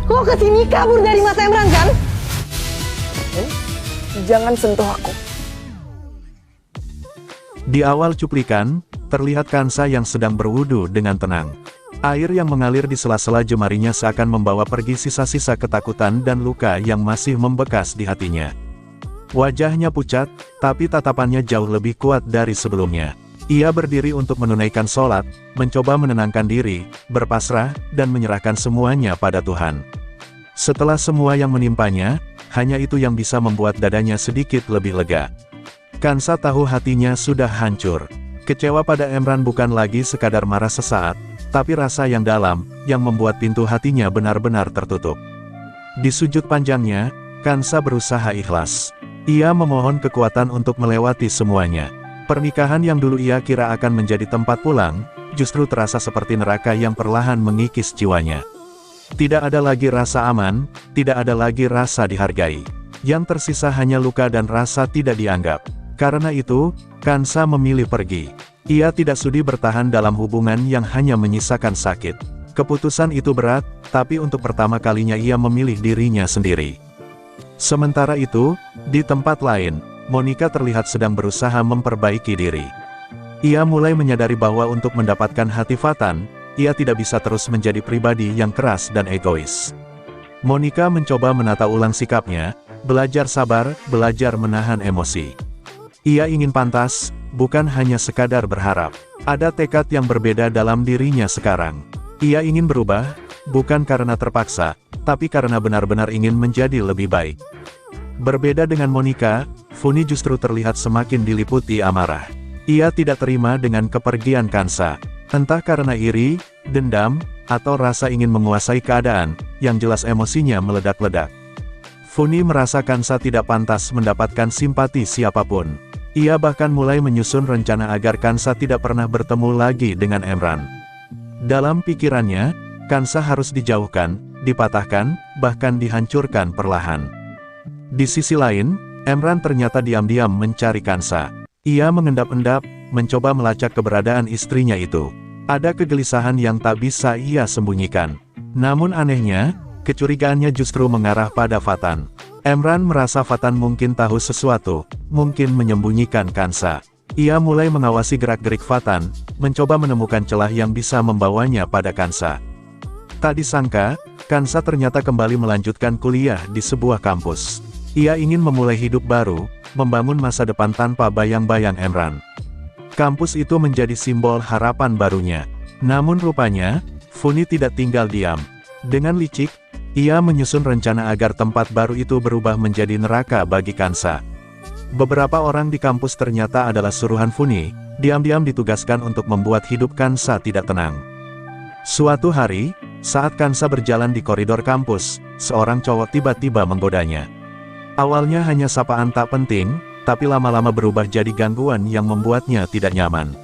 Lo kesini kabur dari mata Emran kan? Jangan sentuh aku. Di awal cuplikan, terlihat Kansa yang sedang berwudu dengan tenang. Air yang mengalir di sela-sela jemarinya seakan membawa pergi sisa-sisa ketakutan dan luka yang masih membekas di hatinya. Wajahnya pucat, tapi tatapannya jauh lebih kuat dari sebelumnya. Ia berdiri untuk menunaikan sholat, mencoba menenangkan diri, berpasrah, dan menyerahkan semuanya pada Tuhan. Setelah semua yang menimpanya, hanya itu yang bisa membuat dadanya sedikit lebih lega. Kansa tahu hatinya sudah hancur. Kecewa pada Emran bukan lagi sekadar marah sesaat, tapi rasa yang dalam, yang membuat pintu hatinya benar-benar tertutup. Di sujud panjangnya, Kansa berusaha ikhlas. Ia memohon kekuatan untuk melewati semuanya. Pernikahan yang dulu ia kira akan menjadi tempat pulang, justru terasa seperti neraka yang perlahan mengikis jiwanya. Tidak ada lagi rasa aman, tidak ada lagi rasa dihargai. Yang tersisa hanya luka dan rasa tidak dianggap. Karena itu, Kansa memilih pergi. Ia tidak sudi bertahan dalam hubungan yang hanya menyisakan sakit. Keputusan itu berat, tapi untuk pertama kalinya ia memilih dirinya sendiri. Sementara itu, di tempat lain, Monica terlihat sedang berusaha memperbaiki diri. Ia mulai menyadari bahwa untuk mendapatkan hati Fatan, ia tidak bisa terus menjadi pribadi yang keras dan egois. Monica mencoba menata ulang sikapnya, belajar sabar, belajar menahan emosi. Ia ingin pantas, bukan hanya sekadar berharap. Ada tekad yang berbeda dalam dirinya sekarang. Ia ingin berubah, bukan karena terpaksa, tapi karena benar-benar ingin menjadi lebih baik. Berbeda dengan Monica, Funi justru terlihat semakin diliputi amarah. Ia tidak terima dengan kepergian Kansa. Entah karena iri, dendam, atau rasa ingin menguasai keadaan, yang jelas emosinya meledak-ledak. Funi merasa Kansa tidak pantas mendapatkan simpati siapapun. Ia bahkan mulai menyusun rencana agar Kansa tidak pernah bertemu lagi dengan Emran. Dalam pikirannya, Kansa harus dijauhkan, dipatahkan, bahkan dihancurkan perlahan. Di sisi lain, Emran ternyata diam-diam mencari Kansa. Ia mengendap-endap, mencoba melacak keberadaan istrinya itu. Ada kegelisahan yang tak bisa ia sembunyikan. Namun anehnya, kecurigaannya justru mengarah pada Fatan. Emran merasa Fatan mungkin tahu sesuatu, mungkin menyembunyikan Kansa. Ia mulai mengawasi gerak-gerik Fatan, mencoba menemukan celah yang bisa membawanya pada Kansa. Tak disangka, Kansa ternyata kembali melanjutkan kuliah di sebuah kampus. Ia ingin memulai hidup baru, membangun masa depan tanpa bayang-bayang Emran. Kampus itu menjadi simbol harapan barunya. Namun rupanya, Funi tidak tinggal diam. Dengan licik, ia menyusun rencana agar tempat baru itu berubah menjadi neraka bagi Kansa. Beberapa orang di kampus ternyata adalah suruhan Funi, diam-diam ditugaskan untuk membuat hidup Kansa tidak tenang. Suatu hari, saat Kansa berjalan di koridor kampus, seorang cowok tiba-tiba menggodanya. Awalnya hanya sapaan tak penting, tapi lama-lama berubah jadi gangguan yang membuatnya tidak nyaman.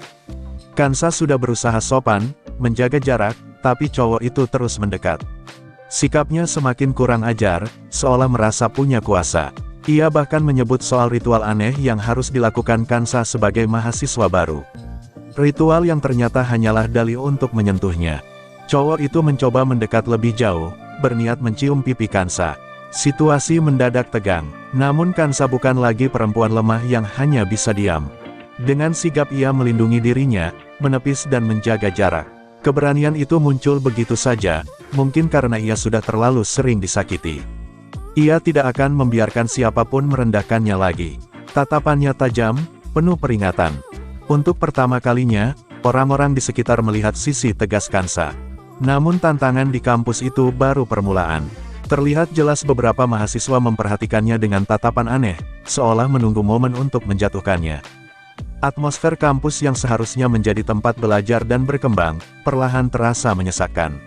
Kansa sudah berusaha sopan, menjaga jarak, tapi cowok itu terus mendekat. Sikapnya semakin kurang ajar, seolah merasa punya kuasa. Ia bahkan menyebut soal ritual aneh yang harus dilakukan Kansa sebagai mahasiswa baru. Ritual yang ternyata hanyalah dalih untuk menyentuhnya. Cowok itu mencoba mendekat lebih jauh, berniat mencium pipi Kansa. Situasi mendadak tegang, namun Kansa bukan lagi perempuan lemah yang hanya bisa diam. Dengan sigap ia melindungi dirinya, menepis dan menjaga jarak. Keberanian itu muncul begitu saja, mungkin karena ia sudah terlalu sering disakiti. Ia tidak akan membiarkan siapapun merendahkannya lagi. Tatapannya tajam, penuh peringatan. Untuk pertama kalinya, orang-orang di sekitar melihat sisi tegas Kansa. Namun tantangan di kampus itu baru permulaan. Terlihat jelas beberapa mahasiswa memperhatikannya dengan tatapan aneh, seolah menunggu momen untuk menjatuhkannya. Atmosfer kampus yang seharusnya menjadi tempat belajar dan berkembang, perlahan terasa menyesakkan.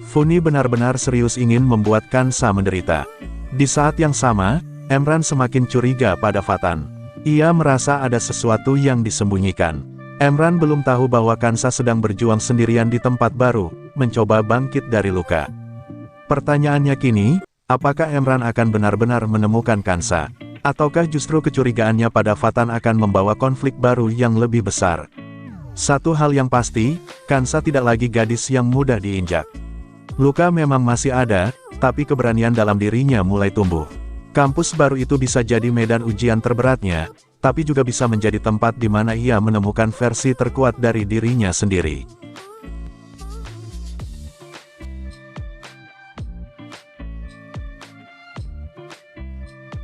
Funi benar-benar serius ingin membuat Kansa menderita. Di saat yang sama, Emran semakin curiga pada Fatan. Ia merasa ada sesuatu yang disembunyikan. Emran belum tahu bahwa Kansa sedang berjuang sendirian di tempat baru, mencoba bangkit dari luka. Pertanyaannya kini, apakah Emran akan benar-benar menemukan Kansa? Ataukah justru kecurigaannya pada Fatan akan membawa konflik baru yang lebih besar? Satu hal yang pasti, Kansa tidak lagi gadis yang mudah diinjak. Luka memang masih ada, tapi keberanian dalam dirinya mulai tumbuh. Kampus baru itu bisa jadi medan ujian terberatnya, tapi juga bisa menjadi tempat di mana ia menemukan versi terkuat dari dirinya sendiri.